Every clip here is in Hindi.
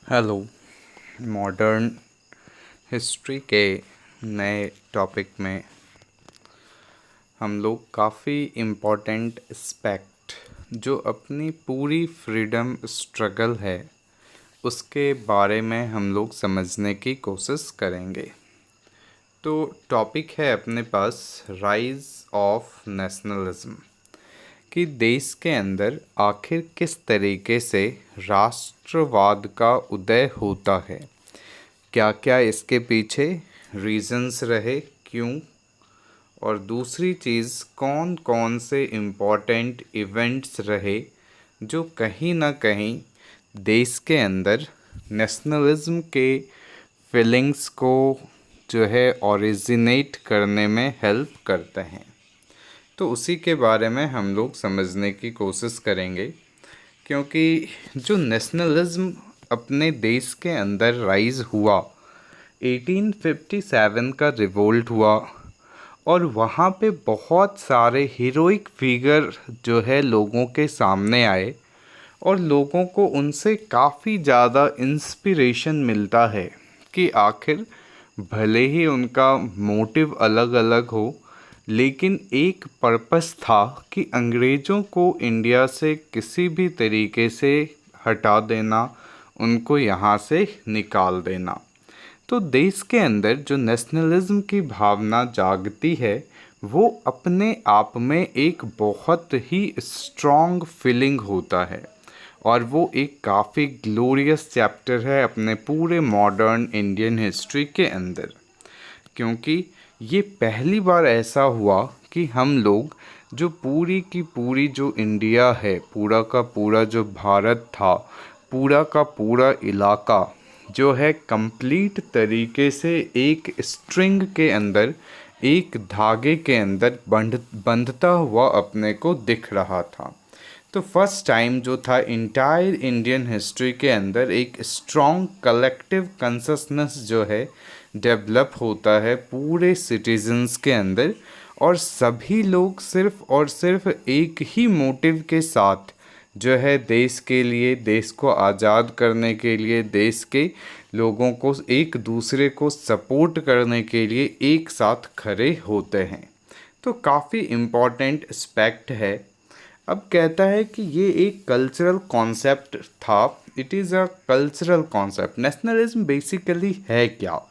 हेलो। मॉडर्न हिस्ट्री के नए टॉपिक में हम लोग काफ़ी इम्पोर्टेंट एस्पेक्ट जो अपनी पूरी फ्रीडम स्ट्रगल है उसके बारे में हम लोग समझने की कोशिश करेंगे। तो टॉपिक है अपने पास राइज ऑफ नेशनलिज्म कि देश के अंदर आखिर किस तरीके से राष्ट्रवाद का उदय होता है, क्या क्या इसके पीछे रीजंस रहे, क्यों, और दूसरी चीज़ कौन कौन से इम्पोर्टेंट इवेंट्स रहे जो कहीं ना कहीं देश के अंदर नेशनलिज्म के फीलिंग्स को जो है ओरिजिनेट करने में हेल्प करते हैं। तो उसी के बारे में हम लोग समझने की कोशिश करेंगे, क्योंकि जो नेशनलिज्म अपने देश के अंदर राइज हुआ, 1857 का रिवोल्ट हुआ और वहाँ पे बहुत सारे हीरोइक फिगर जो है लोगों के सामने आए और लोगों को उनसे काफ़ी ज़्यादा इंस्पिरेशन मिलता है कि आखिर भले ही उनका मोटिव अलग अलग हो, लेकिन एक पर्पस था कि अंग्रेज़ों को इंडिया से किसी भी तरीके से हटा देना, उनको यहाँ से निकाल देना। तो देश के अंदर जो नेशनलिज्म की भावना जागती है वो अपने आप में एक बहुत ही स्ट्रॉन्ग फीलिंग होता है और वो एक काफ़ी ग्लोरियस चैप्टर है अपने पूरे मॉडर्न इंडियन हिस्ट्री के अंदर, क्योंकि ये पहली बार ऐसा हुआ कि हम लोग जो पूरी की पूरी जो इंडिया है, पूरा का पूरा जो भारत था, पूरा का पूरा इलाका जो है कंप्लीट तरीके से एक स्ट्रिंग के अंदर, एक धागे के अंदर बंधता हुआ अपने को दिख रहा था। तो फर्स्ट टाइम जो था इंटायर इंडियन हिस्ट्री के अंदर एक स्ट्रॉन्ग कलेक्टिव कंससनेस जो है डेवलप होता है पूरे सिटीजन्स के अंदर, और सभी लोग सिर्फ और सिर्फ एक ही मोटिव के साथ जो है देश के लिए, देश को आज़ाद करने के लिए, देश के लोगों को एक दूसरे को सपोर्ट करने के लिए एक साथ खड़े होते हैं। तो काफ़ी इम्पॉर्टेंट एस्पेक्ट है। अब कहता है कि ये एक कल्चरल कॉन्सेप्ट था, it is a cultural concept. Nationalism basically है क्या?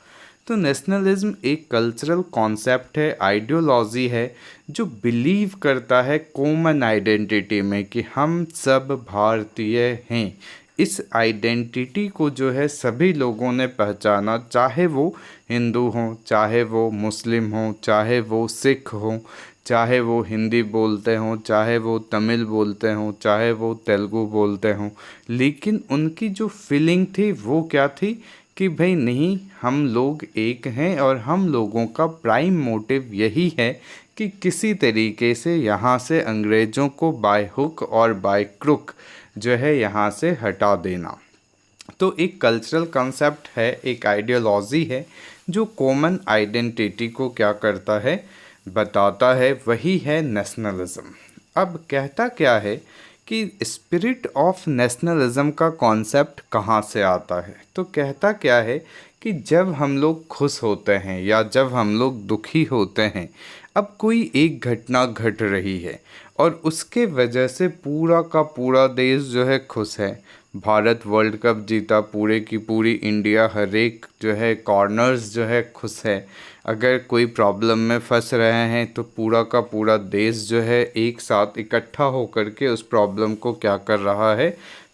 तो नेशनलिज्म एक कल्चरल कॉन्सेप्ट है, आइडियोलॉजी है जो बिलीव करता है कॉमन आइडेंटिटी में कि हम सब भारतीय हैं। इस आइडेंटिटी को जो है सभी लोगों ने पहचाना, चाहे वो हिंदू हों, चाहे वो मुस्लिम हों, चाहे वो सिख हों, चाहे वो हिंदी बोलते हों, चाहे वो तमिल बोलते हों, चाहे वो तेलुगु बोलते हों, लेकिन उनकी जो फीलिंग थी वो क्या थी कि भाई नहीं, हम लोग एक हैं और हम लोगों का प्राइम मोटिव यही है कि किसी तरीके से यहाँ से अंग्रेज़ों को बाय हुक और बाय क्रुक जो है यहाँ से हटा देना। तो एक कल्चरल कंसेप्ट है, एक आइडियोलॉजी है जो कॉमन आइडेंटिटी को क्या करता है, बताता है, वही है नेशनलिज्म। अब कहता क्या है कि स्पिरिट ऑफ नेशनलिज्म का कॉन्सेप्ट कहाँ से आता है? तो कहता क्या है कि जब हम लोग खुश होते हैं या जब हम लोग दुखी होते हैं, अब कोई एक घटना घट रही है और उसके वजह से पूरा का पूरा देश जो है खुश है, भारत वर्ल्ड कप जीता, पूरे की पूरी इंडिया, हर एक जो है कॉर्नर्स जो है खुश है। अगर कोई प्रॉब्लम में फंस रहे हैं तो पूरा का पूरा देश जो है एक साथ इकट्ठा होकर के उस प्रॉब्लम को क्या कर रहा है,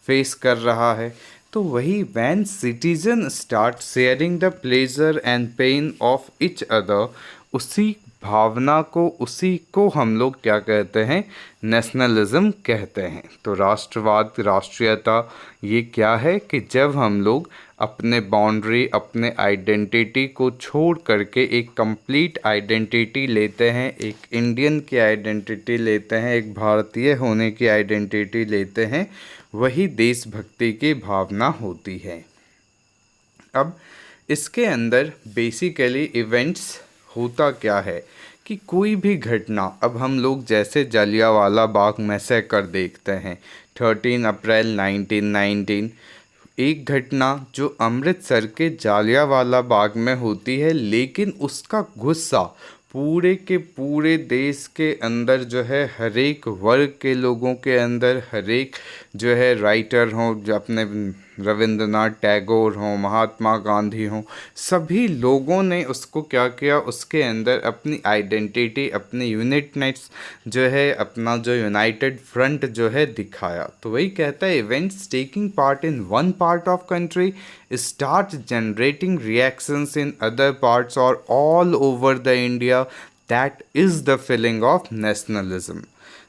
फेस कर रहा है। तो वही when citizen start sharing the pleasure and pain of each other, उसी भावना को, उसी को हम लोग क्या कहते हैं, नेशनलिज्म कहते हैं। तो राष्ट्रवाद, राष्ट्रीयता, ये क्या है कि जब हम लोग अपने बाउंड्री, अपने आइडेंटिटी को छोड़ करके एक कंप्लीट आइडेंटिटी लेते हैं, एक इंडियन की आइडेंटिटी लेते हैं, एक भारतीय होने की आइडेंटिटी लेते हैं, वही देशभक्ति की भावना होती है। अब इसके अंदर बेसिकली इवेंट्स होता क्या है कि कोई भी घटना, अब हम लोग जैसे जलियांवाला बाग मैसेकर देखते हैं 13 अप्रैल 1919, एक घटना जो अमृतसर के जालियांवाला बाग में होती है, लेकिन उसका गुस्सा पूरे के पूरे देश के अंदर जो है हर एक वर्ग के लोगों के अंदर, हर एक जो है राइटर हों, जो अपने रविंद्रनाथ टैगोर हों, महात्मा गांधी हों, सभी लोगों ने उसको क्या किया, उसके अंदर अपनी आइडेंटिटी, अपनी यूनिटनेस जो है, अपना जो यूनाइटेड फ्रंट जो है दिखाया। तो वही कहता है, events taking part in one part of country start generating reactions in other parts or all over the India. That is the feeling of nationalism.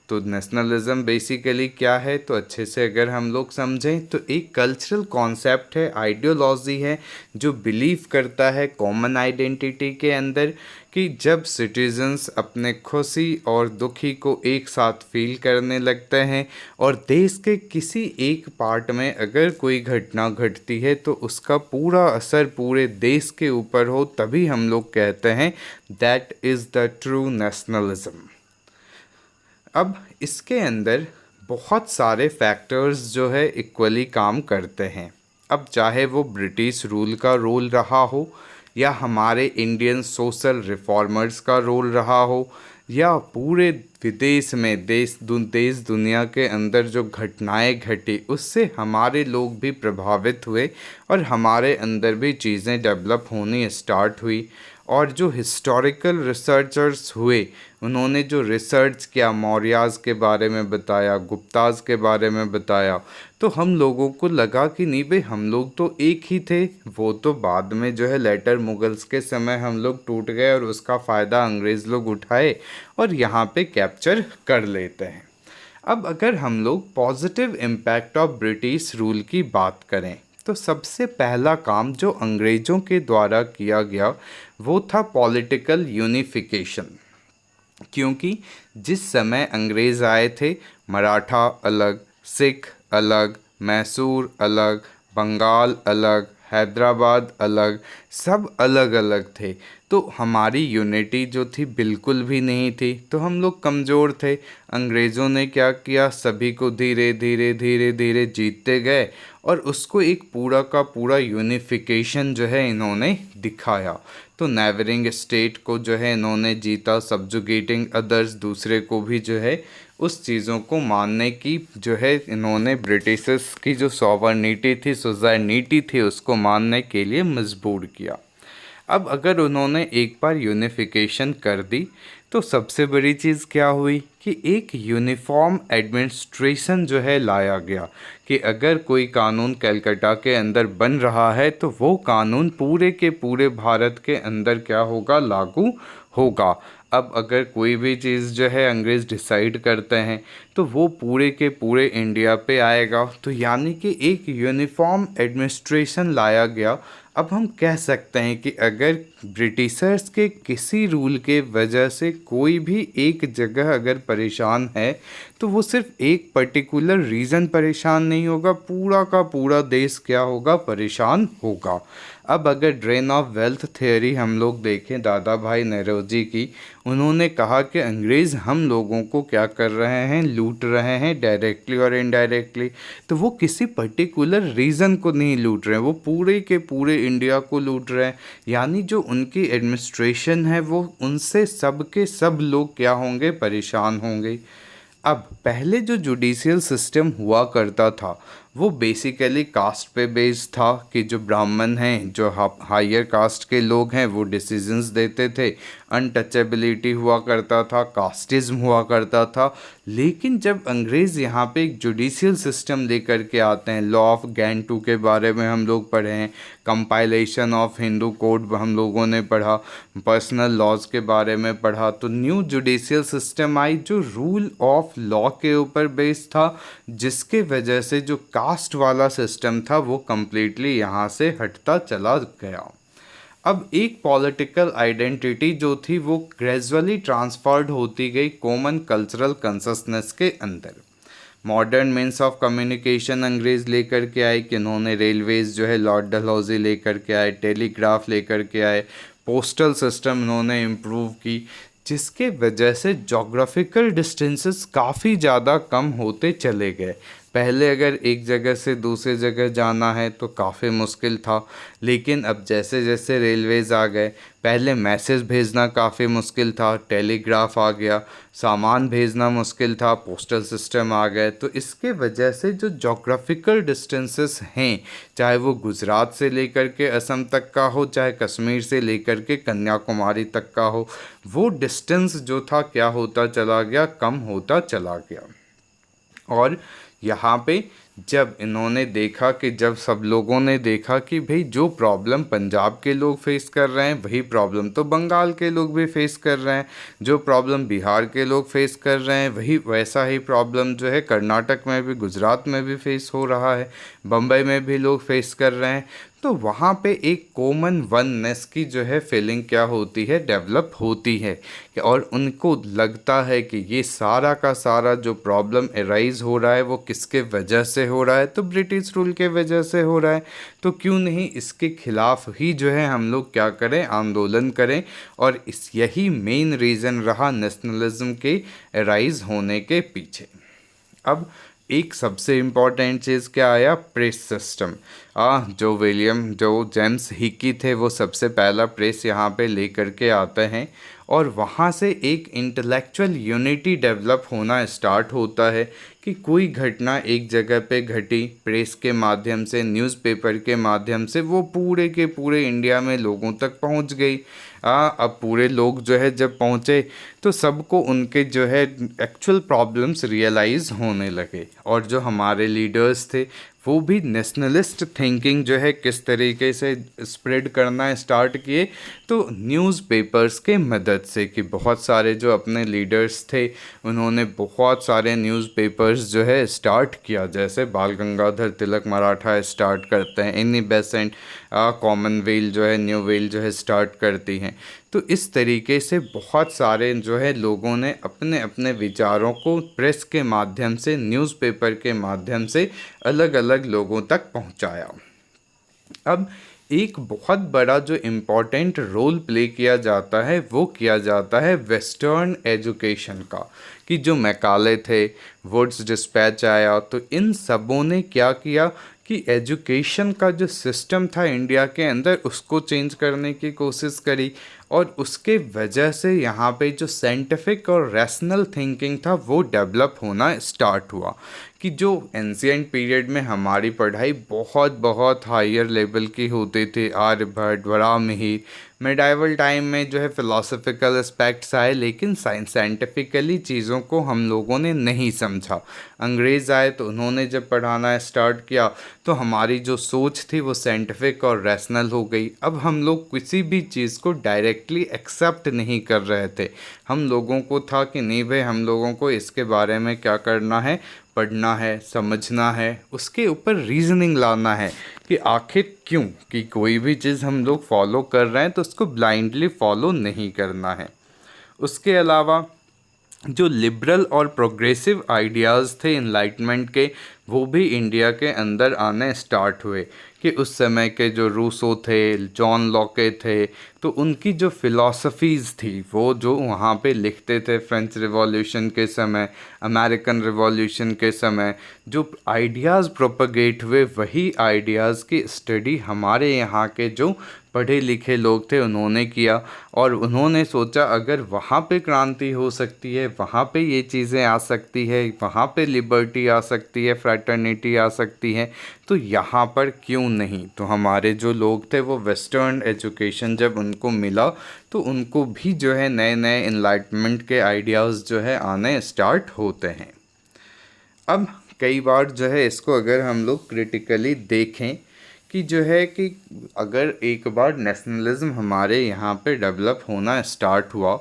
तो नेशनलिज्म बेसिकली क्या है, तो अच्छे से अगर हम लोग समझें तो एक कल्चरल कॉन्सेप्ट है, आइडियोलॉजी है, जो बिलीव करता है कॉमन आइडेंटिटी के अंदर कि जब सिटीजन्स अपने खुशी और दुखी को एक साथ फील करने लगते हैं और देश के किसी एक पार्ट में अगर कोई घटना घटती है तो उसका पूरा असर पूरे देश के ऊपर हो, तभी हम लोग कहते हैं that is the true nationalism. अब इसके अंदर बहुत सारे फैक्टर्स जो है इक्वली काम करते हैं। अब चाहे वो ब्रिटिश रूल का रोल रहा हो, या हमारे इंडियन सोशल रिफॉर्मर्स का रोल रहा हो, या पूरे विदेश में देश दुनिया के अंदर जो घटनाएं घटी उससे हमारे लोग भी प्रभावित हुए और हमारे अंदर भी चीज़ें डेवलप होनी स्टार्ट हुई। और जो हिस्टोरिकल रिसर्चर्स हुए, उन्होंने जो रिसर्च किया, मौर्याज़ के बारे में बताया, गुप्ताज़ के बारे में बताया, तो हम लोगों को लगा कि नहीं भाई, हम लोग तो एक ही थे। वो तो बाद में जो है लेटर मुगल्स के समय हम लोग टूट गए और उसका फ़ायदा अंग्रेज़ लोग उठाए और यहाँ पे कैप्चर कर लेते हैं। अब अगर हम लोग positive impact of British rule की बात करें तो सबसे पहला काम जो अंग्रेज़ों के द्वारा किया गया वो था पॉलिटिकल यूनिफिकेशन। क्योंकि जिस समय अंग्रेज़ आए थे, मराठा अलग, सिख अलग, मैसूर अलग, बंगाल अलग, हैदराबाद अलग, सब अलग अलग थे। तो हमारी यूनिटी जो थी बिल्कुल भी नहीं थी, तो हम लोग कमज़ोर थे। अंग्रेज़ों ने क्या किया, सभी को धीरे धीरे धीरे धीरे जीतते गए और उसको एक पूरा का पूरा यूनिफिकेशन जो है इन्होंने दिखाया। तो नेबरिंग स्टेट को जो है इन्होंने जीता, सब्जुगेटिंग अदर्स, दूसरे को भी जो है उस चीज़ों को मानने की जो है इन्होंने ब्रिटिशर्स की जो सॉवरनिटी थी, सुज़ैनिटी थी, उसको मानने के लिए मजबूर किया। अब अगर उन्होंने एक बार यूनिफिकेशन कर दी तो सबसे बड़ी चीज़ क्या हुई कि एक यूनिफॉर्म एडमिनिस्ट्रेशन जो है लाया गया कि अगर कोई कानून कलकत्ता के अंदर बन रहा है तो वो कानून पूरे के पूरे भारत के अंदर क्या होगा, लागू होगा। अब अगर कोई भी चीज़ जो है अंग्रेज़ डिसाइड करते हैं तो वो पूरे के पूरे इंडिया पे आएगा। तो यानी कि एक यूनिफॉर्म एडमिनिस्ट्रेशन लाया गया। अब हम कह सकते हैं कि अगर ब्रिटिशर्स के किसी रूल के वजह से कोई भी एक जगह अगर परेशान है तो वो सिर्फ एक पर्टिकुलर रीज़न परेशान नहीं होगा, पूरा का पूरा देश क्या होगा, परेशान होगा। अब अगर ड्रेन ऑफ वेल्थ थ्योरी हम लोग देखें दादा भाई नेहरूजी की, उन्होंने कहा कि अंग्रेज़ हम लोगों को क्या कर रहे हैं, लूट रहे हैं डायरेक्टली और इनडायरेक्टली। तो वो किसी पर्टिकुलर रीज़न को नहीं लूट रहे हैं, वो पूरे के पूरे इंडिया को लूट रहे हैं। यानी जो उनकी एडमिनिस्ट्रेशन है वो उनसे सब के सब लोग क्या होंगे, परेशान होंगे। अब पहले जो जुडिशियल सिस्टम हुआ करता था वो बेसिकली कास्ट पे बेस्ड था कि जो ब्राह्मण हैं, जो हायर कास्ट के लोग हैं, वो डिसीजंस देते थे। अनटचेबिलिटी हुआ करता था, कास्टिज्म हुआ करता था। लेकिन जब अंग्रेज़ यहाँ पे एक जुडिशियल सिस्टम लेकर के आते हैं, लॉ ऑफ गैंटू के बारे में हम लोग पढ़े हैं, कंपाइलेशन ऑफ हिंदू कोड हम लोगों ने पढ़ा, पर्सनल लॉज के बारे में पढ़ा। तो न्यू जुडिशियल सिस्टम आई जो रूल ऑफ लॉ के ऊपर बेस्ड था, जिसके वजह से जो कास्ट वाला सिस्टम था वो कम्प्लीटली यहाँ से हटता चला गया। अब एक पॉलिटिकल आइडेंटिटी जो थी वो ग्रेजुअली ट्रांसफर्ड होती गई कॉमन कल्चरल कंससनेस के अंदर। मॉडर्न मीन्स ऑफ कम्युनिकेशन अंग्रेज़ लेकर के आए कि इन्होंने रेलवेज़ जो है लॉर्ड डलहौजी लेकर के आए, टेलीग्राफ लेकर के आए, पोस्टल सिस्टम इन्होंने इम्प्रूव की, जिसके वजह से जोग्राफिकल डिस्टेंसेस काफ़ी ज़्यादा कम होते चले गए। पहले अगर एक जगह से दूसरी जगह जाना है तो काफ़ी मुश्किल था, लेकिन अब जैसे जैसे रेलवेज़ आ गए, पहले मैसेज भेजना काफ़ी मुश्किल था, टेलीग्राफ आ गया, सामान भेजना मुश्किल था, पोस्टल सिस्टम आ गए। तो इसके वजह से जो जोग्राफिकल डिस्टेंसेस हैं, चाहे वो गुजरात से लेकर के असम तक का हो, चाहे कश्मीर से लेकर के कन्याकुमारी तक का हो, वो डिस्टेंस जो था क्या होता चला गया, कम होता चला गया। और यहाँ पे जब इन्होंने देखा कि जब सब लोगों ने देखा कि भाई जो प्रॉब्लम पंजाब के लोग फेस कर रहे हैं वही प्रॉब्लम तो बंगाल के लोग भी फेस कर रहे हैं, जो प्रॉब्लम बिहार के लोग फेस कर रहे हैं वही वैसा ही प्रॉब्लम जो है कर्नाटक में भी, गुजरात में भी फेस हो रहा है, बम्बई में भी लोग फेस कर रहे हैं। तो वहाँ पे एक कॉमन वननेस की जो है फीलिंग क्या होती है, डेवलप होती है और उनको लगता है कि ये सारा का सारा जो प्रॉब्लम एराइज हो रहा है वो किसके वजह से हो रहा है, तो ब्रिटिश रूल के वजह से हो रहा है। तो क्यों नहीं इसके खिलाफ ही जो है हम लोग क्या करें, आंदोलन करें। और इस यही मेन रीज़न रहा नेशनलिज्म के एराइज होने के पीछे। अब एक सबसे इम्पॉर्टेंट चीज़ क्या आया, प्रेस सिस्टम। जो जेम्स हिकी थे वो सबसे पहला प्रेस यहाँ पे लेकर के आते हैं और वहाँ से एक इंटेलेक्चुअल यूनिटी डेवलप होना स्टार्ट होता है कि कोई घटना एक जगह पे घटी, प्रेस के माध्यम से, न्यूज़पेपर के माध्यम से वो पूरे के पूरे इंडिया में लोगों तक पहुँच गई। अब पूरे लोग जो है जब पहुँचे तो सबको उनके जो है एक्चुअल प्रॉब्लम्स रियलाइज़ होने लगे और जो हमारे लीडर्स थे वो भी नेशनलिस्ट थिंकिंग जो है किस तरीके से स्प्रेड करना स्टार्ट किए, तो न्यूज़पेपर्स के मदद से कि बहुत सारे जो अपने लीडर्स थे उन्होंने बहुत सारे न्यूज़पेपर्स जो है स्टार्ट किया, जैसे बाल गंगाधर तिलक मराठा स्टार्ट करते हैं, एनी बेसेंट कॉमनवेल्थ जो है, न्यू वेल जो है स्टार्ट करती हैं। तो इस तरीके से बहुत सारे जो है लोगों ने अपने अपने विचारों को प्रेस के माध्यम से, न्यूज़पेपर के माध्यम से अलग अलग लोगों तक पहुंचाया। अब एक बहुत बड़ा जो इम्पोर्टेंट रोल प्ले किया जाता है वो किया जाता है वेस्टर्न एजुकेशन का, कि जो मैकाले थे, वुड्स डिस्पैच आया, तो इन सबों ने क्या किया कि एजुकेशन का जो सिस्टम था इंडिया के अंदर उसको चेंज करने की कोशिश करी और उसके वजह से यहाँ पे जो साइंटिफिक और रैशनल थिंकिंग था वो डेवलप होना स्टार्ट हुआ। कि जो एंशियंट पीरियड में हमारी पढ़ाई बहुत बहुत हायर लेवल की होती थी, आर्यभट्ट, वराहमिहिर, मिडाइवल टाइम में जो है फ़िलासफ़िकल एस्पेक्ट्स आए, लेकिन साइंटिफिकली चीज़ों को हम लोगों ने नहीं समझा। अंग्रेज़ आए तो उन्होंने जब पढ़ाना स्टार्ट किया तो हमारी जो सोच थी वो साइंटिफिक और रैशनल हो गई। अब हम लोग किसी भी चीज़ को डायरेक्टली एक्सेप्ट नहीं कर रहे थे, हम लोगों को था कि नहीं भाई हम लोगों को इसके बारे में क्या करना है, पढ़ना है, समझना है, उसके ऊपर रीजनिंग लाना है कि आखिर क्यों, कि कोई भी चीज़ हम लोग फॉलो कर रहे हैं तो उसको ब्लाइंडली फॉलो नहीं करना है। उसके अलावा जो लिबरल और प्रोग्रेसिव आइडियाज़ थे इनलाइटमेंट के वो भी इंडिया के अंदर आने स्टार्ट हुए। कि उस समय के जो रूसो थे, जॉन लॉके थे, तो उनकी जो फ़िलासफ़ीज़ थी वो जो वहाँ पे लिखते थे फ्रेंच रिवॉल्यूशन के समय, अमेरिकन रिवॉल्यूशन के समय जो आइडियाज़ प्रोपगेट हुए वही आइडियाज़ की स्टडी हमारे यहाँ के जो पढ़े लिखे लोग थे उन्होंने किया और उन्होंने सोचा अगर वहाँ पे क्रांति हो सकती है, वहाँ पे ये चीज़ें आ सकती है, वहाँ पे लिबर्टी आ सकती है, फ्रैटर्निटी आ सकती है, तो यहाँ पर क्यों नहीं। तो हमारे जो लोग थे वो वेस्टर्न एजुकेशन जब उनको मिला तो उनको भी जो है नए नए इनलाइटमेंट के आइडियाज़ जो है आने स्टार्ट होते हैं। अब कई बार जो है इसको अगर हम लोग क्रिटिकली देखें कि जो है कि अगर एक बार नेशनलिज्म हमारे यहाँ पे डेवलप होना स्टार्ट हुआ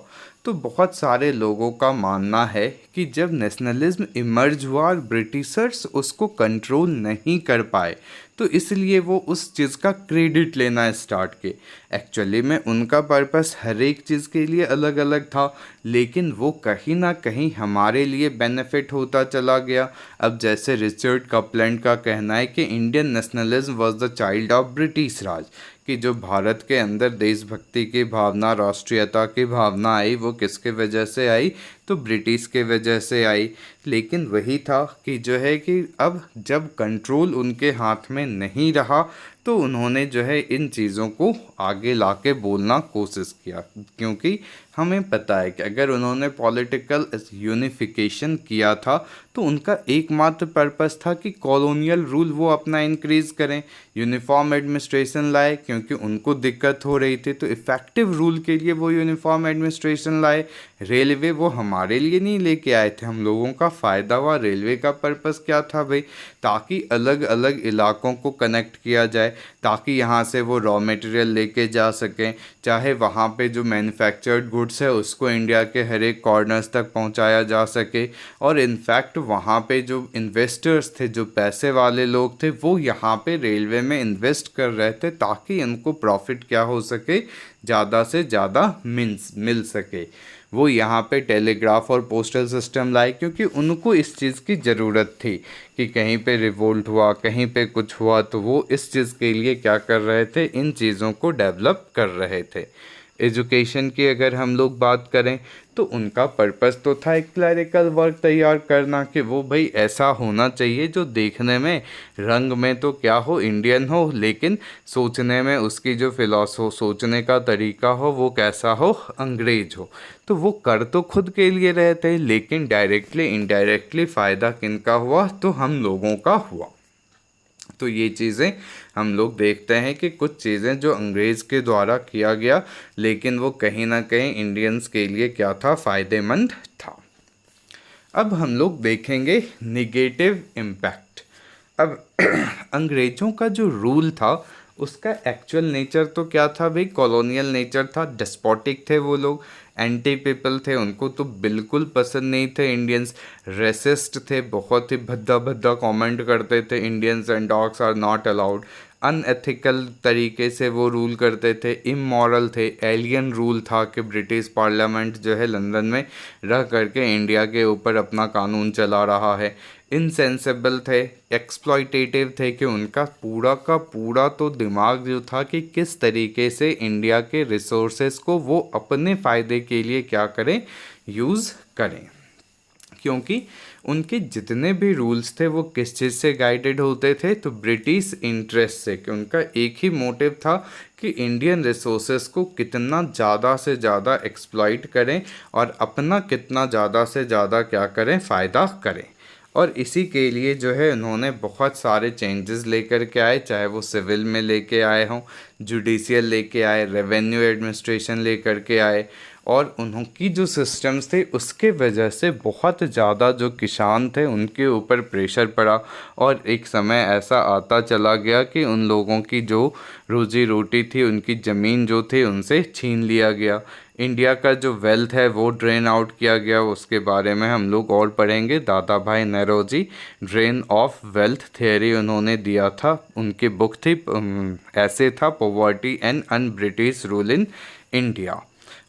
तो बहुत सारे लोगों का मानना है कि जब नेशनलिज्म इमर्ज हुआ और ब्रिटिशर्स उसको कंट्रोल नहीं कर पाए तो इसलिए वो उस चीज़ का क्रेडिट लेना स्टार्ट किए। एक्चुअली में उनका पर्पस हर एक चीज़ के लिए अलग अलग था, लेकिन वो कहीं ना कहीं हमारे लिए बेनिफिट होता चला गया। अब जैसे रिचर्ड कपलैंड का कहना है कि Indian nationalism was the child of British Raj, कि जो भारत के अंदर देशभक्ति की भावना, राष्ट्रीयता की भावना आई वो किसके वजह से आई, तो ब्रिटिश के वजह से आई। लेकिन वही था कि जो है कि अब जब कंट्रोल उनके हाथ में नहीं रहा तो उन्होंने जो है इन चीज़ों को आगे लाके बोलना कोशिश किया, क्योंकि हमें पता है कि अगर उन्होंने पॉलिटिकल यूनिफिकेशन किया था तो उनका एकमात्र पर्पस था कि कॉलोनियल रूल वो अपना इंक्रीज करें, यूनिफॉर्म एडमिनिस्ट्रेशन लाए, क्योंकि उनको दिक्कत हो रही थी तो इफ़ेक्टिव रूल के लिए वो यूनिफॉर्म एडमिनिस्ट्रेशन लाए। रेलवे वो हमारे लिए नहीं लेके आए थे, हम लोगों का फ़ायदा हुआ। रेलवे का पर्पस क्या था भाई, ताकि अलग अलग इलाकों को कनेक्ट किया जाए, ताकि यहाँ से वो रॉ मटेरियल लेके जा सकें, चाहे वहाँ पे जो मैन्युफैक्चर्ड गुड्स है उसको इंडिया के हर एक कॉर्नर्स तक पहुँचाया जा सके। और इनफैक्ट वहाँ पे जो इन्वेस्टर्स थे, जो पैसे वाले लोग थे, वो यहाँ पे रेलवे में इन्वेस्ट कर रहे थे ताकि इनको प्रॉफिट क्या हो सके, ज़्यादा से ज़्यादा मिल सके। वो यहाँ पे टेलीग्राफ और पोस्टल सिस्टम लाए क्योंकि उनको इस चीज़ की ज़रूरत थी कि कहीं पे रिवोल्ट हुआ, कहीं पे कुछ हुआ, तो वो इस चीज़ के लिए क्या कर रहे थे, इन चीज़ों को डेवलप कर रहे थे। एजुकेशन की अगर हम लोग बात करें तो उनका पर्पस तो था एक क्लरिकल वर्क तैयार करना, कि वो भाई ऐसा होना चाहिए जो देखने में रंग में तो क्या हो, इंडियन हो, लेकिन सोचने में उसकी जो सोचने का तरीका हो वो कैसा हो, अंग्रेज हो। तो वो कर तो खुद के लिए रहे थे, लेकिन डायरेक्टली इनडायरेक्टली फ़ायदा किनका हुआ, तो हम लोगों का हुआ। तो ये चीज़ें हम लोग देखते हैं कि कुछ चीज़ें जो अंग्रेज़ के द्वारा किया गया, लेकिन वो कहीं ना कहीं इंडियंस के लिए क्या था, फ़ायदेमंद था। अब हम लोग देखेंगे निगेटिव इम्पैक्ट। अब अंग्रेज़ों का जो रूल था उसका एक्चुअल नेचर तो क्या था भाई, कॉलोनियल नेचर था, डेस्पोटिक थे वो लोग, एंटी पीपल थे, उनको तो बिल्कुल पसंद नहीं थे इंडियंस, रेसिस्ट थे, बहुत ही भद्दा भद्दा कमेंट करते थे, Indians and dogs are not allowed, unethical तरीके से वो रूल करते थे, इमोरल थे, एलियन रूल था कि ब्रिटिश पार्लियामेंट जो है लंदन में रह करके इंडिया के ऊपर अपना कानून चला रहा है, इनसेंसिबल थे, एक्सप्लॉयटेटिव थे, कि उनका पूरा का पूरा तो दिमाग जो था कि किस तरीके से इंडिया के रिसोर्सेज को वो अपने फ़ायदे के लिए क्या करें, यूज़ करें। क्योंकि उनके जितने भी रूल्स थे वो किस चीज़ से गाइडेड होते थे, तो ब्रिटिश इंटरेस्ट से, कि उनका एक ही मोटिव था कि इंडियन रिसोर्सेज को कितना ज़्यादा से ज़्यादा एक्सप्लॉइट करें और अपना कितना ज़्यादा से ज़्यादा क्या करें, फ़ायदा करें। और इसी के लिए जो है उन्होंने बहुत सारे चेंजेस लेकर के आए, चाहे वो सिविल में लेके आए हों, जुडिशियल लेके आए, रेवेन्यू एडमिनिस्ट्रेशन लेकर के आए, और उनकी जो सिस्टम्स थे उसके वजह से बहुत ज़्यादा जो किसान थे उनके ऊपर प्रेशर पड़ा, और एक समय ऐसा आता चला गया कि उन लोगों की जो रोजी रोटी थी, उनकी ज़मीन जो थी उनसे छीन लिया गया। इंडिया का जो वेल्थ है वो ड्रेन आउट किया गया, उसके बारे में हम लोग और पढ़ेंगे। Dadabhai Naoroji drain of wealth theory उन्होंने दिया था, उनकी बुक थी, ऐसे था, poverty and un British rule in India.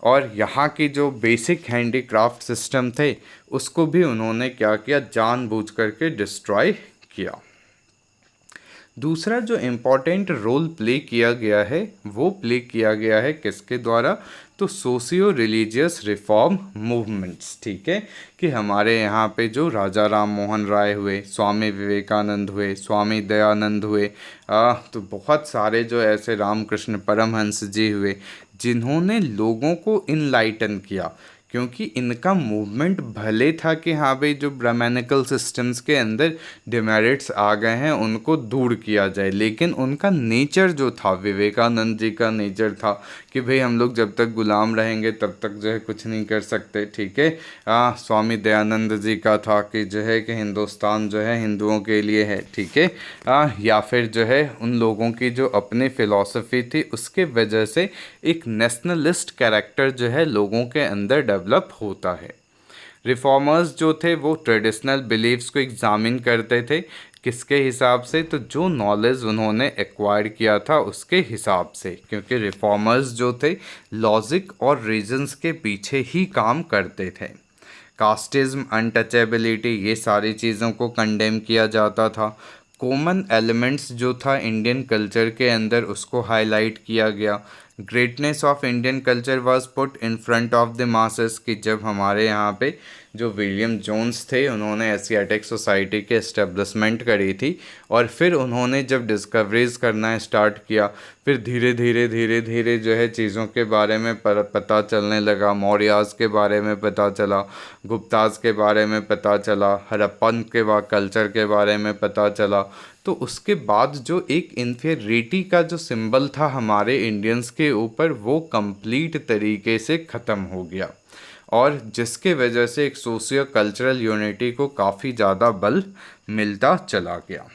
और यहाँ की जो बेसिक हैंडीक्राफ्ट सिस्टम थे उसको भी उन्होंने क्या किया, जानबूझ करके डिस्ट्रॉय किया। दूसरा जो इम्पोर्टेंट रोल प्ले किया गया है वो प्ले किया गया है किसके द्वारा, तो सोशियो रिलीजियस रिफॉर्म मूवमेंट्स। ठीक है, कि हमारे यहाँ पे जो राजा राम मोहन राय हुए, स्वामी विवेकानंद हुए, स्वामी दयानंद हुए, तो बहुत सारे जो ऐसे रामकृष्ण परमहंस जी हुए जिन्होंने लोगों को इनलाइटन किया। क्योंकि इनका मूवमेंट भले था कि हाँ भाई जो ब्राह्मणिकल सिस्टम्स के अंदर डिमेरिट्स आ गए हैं उनको दूर किया जाए, लेकिन उनका नेचर जो था, विवेकानंद जी का नेचर था कि भाई हम लोग जब तक गुलाम रहेंगे तब तक जो है कुछ नहीं कर सकते। ठीक है, स्वामी दयानंद जी का था कि जो है कि हिंदुस्तान जो है हिंदुओं के लिए है। ठीक है, या फिर जो है उन लोगों की जो अपनी फ़िलॉसफी थी उसके वजह से एक नेशनलिस्ट कैरेक्टर जो है लोगों के अंदर डेवलप होता है। रिफॉर्मर्स जो थे वो ट्रेडिशनल बिलीव्स को एग्जामिन करते थे, किसके हिसाब से, तो जो नॉलेज उन्होंने एक्वायर किया था उसके हिसाब से, क्योंकि रिफॉर्मर्स जो थे लॉजिक और रीजंस के पीछे ही काम करते थे। कास्टिज्म, अनटचेबिलिटी, ये सारी चीज़ों को कंडेम किया जाता था। कॉमन एलिमेंट्स जो था इंडियन कल्चर के अंदर उसको हाईलाइट किया गया। Greatness of Indian culture was put in front of the masses, कि जब हमारे यहाँ पे जो विलियम जोन्स थे उन्होंने एशियाटिक सोसाइटी के इस्टेब्लिशमेंट करी थी, और फिर उन्होंने जब डिस्कवरीज करना स्टार्ट किया, फिर धीरे धीरे धीरे धीरे जो है चीज़ों के बारे में पता चलने लगा। मौर्यास के बारे में पता चला, गुप्ताज के बारे में पता चला, हड़प्पन के कल्चर के बारे में पता चला। तो उसके बाद जो एक इन्फीरियरिटी का जो सिंबल था हमारे इंडियंस के ऊपर, वो कंप्लीट तरीके से ख़त्म हो गया, और जिसके वजह से एक सोशियो कल्चरल यूनिटी को काफ़ी ज़्यादा बल मिलता चला गया।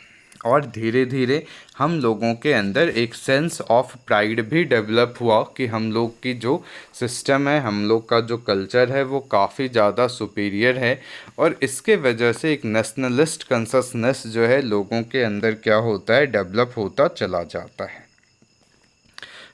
और धीरे धीरे हम लोगों के अंदर एक सेंस ऑफ प्राइड भी डेवलप हुआ कि हम लोग की जो सिस्टम है, हम लोग का जो कल्चर है, वो काफ़ी ज़्यादा सुपीरियर है। और इसके वजह से एक नेशनलिस्ट कंससनेस जो है लोगों के अंदर क्या होता है, डेवलप होता चला जाता है।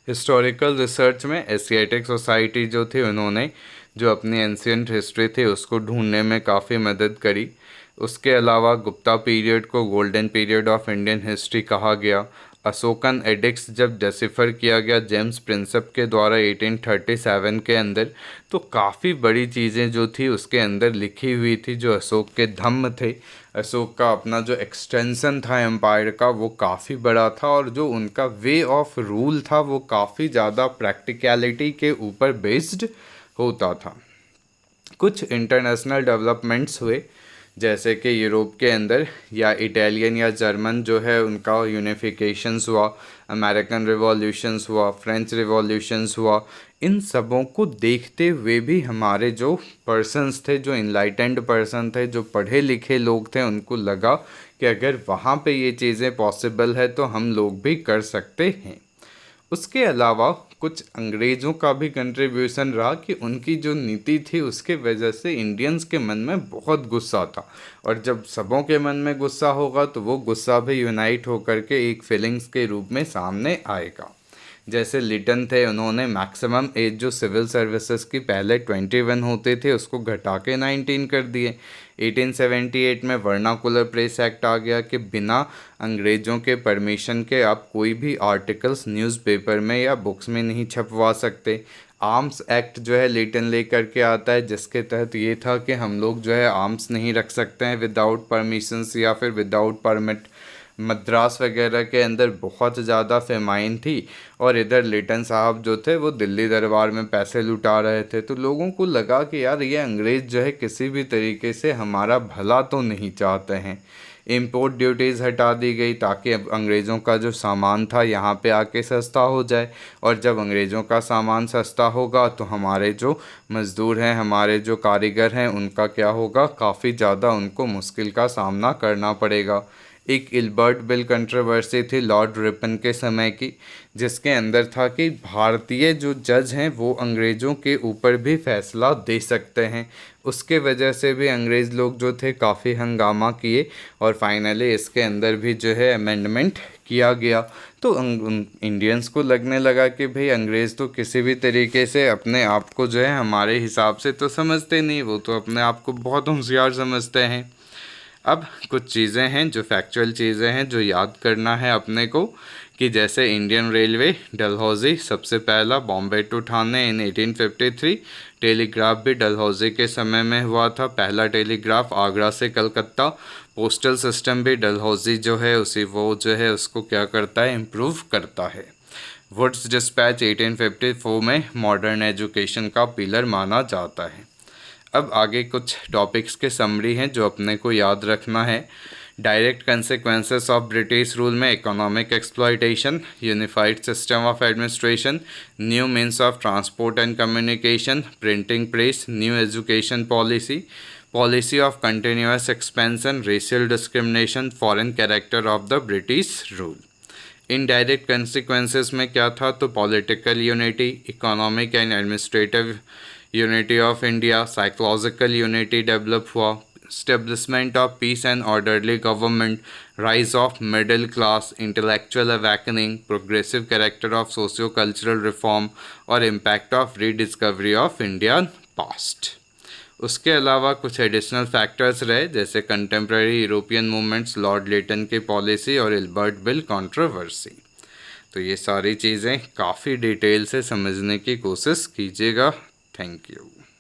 हिस्टोरिकल रिसर्च में एशियाटिक सोसाइटी जो थी, उन्होंने जो अपनी एंशियंट हिस्ट्री थी उसको ढूंढने में काफ़ी मदद करी। उसके अलावा गुप्ता पीरियड को golden period of Indian history कहा गया। अशोकन एडिक्स जब डेसिफर किया गया जेम्स प्रिंसेप के द्वारा 1837 के अंदर, तो काफ़ी बड़ी चीज़ें जो थी उसके अंदर लिखी हुई थी। जो अशोक के धम्म थे, अशोक का अपना जो एक्सटेंशन था एम्पायर का, वो काफ़ी बड़ा था, और जो उनका वे ऑफ रूल था वो काफ़ी ज़्यादा प्रैक्टिकलिटी के ऊपर बेस्ड होता था। कुछ इंटरनेशनल डेवलपमेंट्स हुए, जैसे कि यूरोप के अंदर या इटालियन या जर्मन जो है उनका यूनिफिकेशंस हुआ, अमेरिकन रिवॉल्यूशंस हुआ, फ्रेंच रिवॉल्यूशंस हुआ। इन सबों को देखते हुए भी हमारे जो पर्सन्स थे, जो इनलाइटेंड पर्सन थे, जो पढ़े लिखे लोग थे, उनको लगा कि अगर वहाँ पे ये चीज़ें पॉसिबल है तो हम लोग भी कर सकते हैं। उसके अलावा कुछ अंग्रेज़ों का भी कंट्रीब्यूशन रहा कि उनकी जो नीति थी उसके वजह से इंडियंस के मन में बहुत गुस्सा था, और जब सबों के मन में गुस्सा होगा तो वो गुस्सा भी यूनाइट होकर के एक फीलिंग्स के रूप में सामने आएगा। जैसे लिटन थे, उन्होंने मैक्सिमम एज जो सिविल सर्विसेज की पहले 21 होते थे उसको घटा के 19 कर दिए। 1878 में वर्नाकुलर प्रेस एक्ट आ गया कि बिना अंग्रेज़ों के परमिशन के आप कोई भी आर्टिकल्स न्यूज़पेपर में या बुक्स में नहीं छपवा सकते। आर्म्स एक्ट जो है लिटन लेकर के आता है, जिसके तहत ये था कि हम लोग जो है आर्म्स नहीं रख सकते हैं विदाउट परमिशंस या फिर विदाउट परमिट। मद्रास वगैरह के अंदर बहुत ज़्यादा फेमाइन थी, और इधर लिटन साहब जो थे वो दिल्ली दरबार में पैसे लुटा रहे थे। तो लोगों को लगा कि यार ये अंग्रेज़ जो है किसी भी तरीके से हमारा भला तो नहीं चाहते हैं। इम्पोर्ट ड्यूटीज़ हटा दी गई ताकि अब अंग्रेज़ों का जो सामान था यहाँ पे आके सस्ता हो जाए, और जब अंग्रेज़ों का सामान सस्ता होगा तो हमारे जो मज़दूर हैं, हमारे जो कारीगर हैं, उनका क्या होगा, काफ़ी ज़्यादा उनको मुश्किल का सामना करना पड़ेगा। एक इल्बर्ट बिल कंट्रोवर्सी थी लॉर्ड रिपन के समय की, जिसके अंदर था कि भारतीय जो जज हैं वो अंग्रेज़ों के ऊपर भी फैसला दे सकते हैं। उसके वजह से भी अंग्रेज़ लोग जो थे काफ़ी हंगामा किए, और फाइनली इसके अंदर भी जो है अमेंडमेंट किया गया। तो इंडियंस को लगने लगा कि भाई अंग्रेज़ तो किसी भी तरीके से अपने आप को जो है हमारे हिसाब से तो समझते नहीं, वो तो अपने आप को बहुत होशियार समझते हैं। अब कुछ चीज़ें हैं जो फैक्चुअल चीज़ें हैं जो याद करना है अपने को, कि जैसे इंडियन रेलवे डलहौजी सबसे पहला Bombay to Thane in 1853। Telegraph भी डलहौजी के समय में हुआ था, पहला टेलीग्राफ आगरा से कलकत्ता। पोस्टल सिस्टम भी डलहौजी जो है वो जो है उसको क्या करता है, इम्प्रूव करता है। वुड्स डिस्पैच 1854 में मॉडर्न एजुकेशन का पिलर माना जाता है। अब आगे कुछ टॉपिक्स के समरी हैं जो अपने को याद रखना है। Direct consequences of British rule में economic exploitation, unified system of administration, new means of transport and communication, printing press, new education policy, policy of continuous expansion, racial discrimination, foreign character of the British rule. Indirect consequences में क्या था, तो political unity, economic and administrative unity of India, psychological unity develop हुआ, establishment of peace and orderly government, rise of middle class, intellectual awakening, progressive character of socio cultural reform, और impact of rediscovery of Indian past. उसके अलावा कुछ एडिशनल फैक्टर्स रहे, जैसे contemporary European movements, lord Lytton की पॉलिसी और इल्बर्ट बिल कंट्रोवर्सी। तो ये सारी चीज़ें काफ़ी डिटेल से समझने की कोशिश कीजिएगा। Thank you.